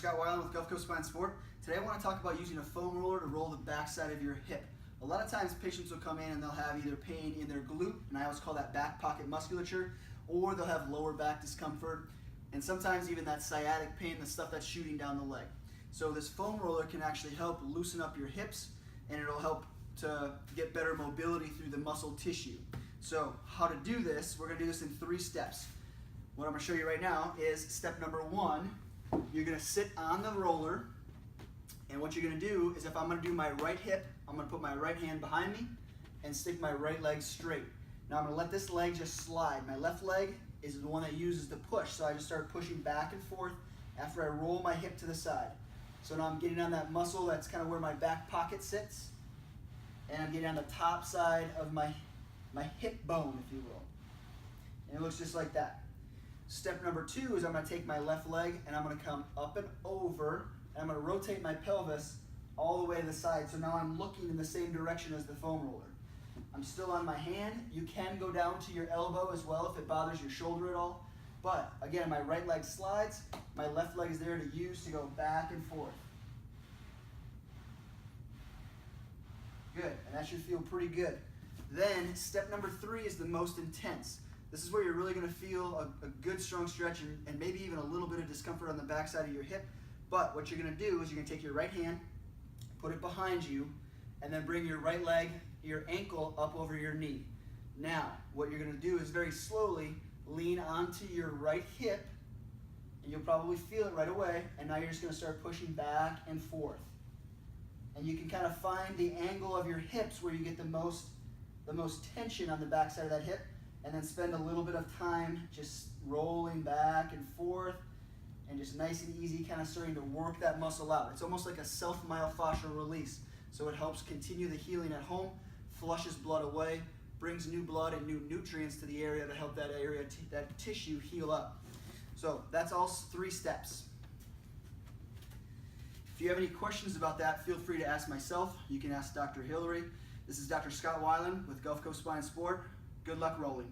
Scott Weiland with Gulf Coast Spine Sport. Today I want to talk about using a foam roller to roll the backside of your hip. A lot of times patients will come in and they'll have either pain in their glute, and I always call that back pocket musculature, or they'll have lower back discomfort, and sometimes even that sciatic pain, the stuff that's shooting down the leg. So this foam roller can actually help loosen up your hips, and it'll help to get better mobility through the muscle tissue. So how to do this, we're going to do this in 3 steps. What I'm going to show you right now is step number 1. You're going to sit on the roller, and what you're going to do is, if I'm going to do my right hip, I'm going to put my right hand behind me and stick my right leg straight. Now I'm going to let this leg just slide. My left leg is the one that uses the push, so I just start pushing back and forth after I roll my hip to the side. So now I'm getting on that muscle, that's kind of where my back pocket sits, and I'm getting on the top side of my hip bone, if you will. And it looks just like that. Step number 2 is I'm going to take my left leg and I'm going to come up and over, and I'm going to rotate my pelvis all the way to the side. So now I'm looking in the same direction as the foam roller. I'm still on my hand. You can go down to your elbow as well if it bothers your shoulder at all. But again, my right leg slides, my left leg is there to use to go back and forth. Good, and that should feel pretty good. Then step number 3 is the most intense. This is where you're really going to feel a good strong stretch and maybe even a little bit of discomfort on the backside of your hip. But what you're going to do is you're going to take your right hand, put it behind you, and then bring your right leg, your ankle up over your knee. Now, what you're going to do is very slowly lean onto your right hip, and you'll probably feel it right away, and now you're just going to start pushing back and forth. And you can kind of find the angle of your hips where you get the most tension on the backside of that hip, and then spend a little bit of time just rolling back and forth, and just nice and easy, kind of starting to work that muscle out. It's almost like a self-myofascial release. So it helps continue the healing at home, flushes blood away, brings new blood and new nutrients to the area to help that area, that tissue heal up. So that's all 3 steps. If you have any questions about that, feel free to ask myself. You can ask Dr. Hillary. This is Dr. Scott Weiland with Gulf Coast Spine Sport. Good luck rolling.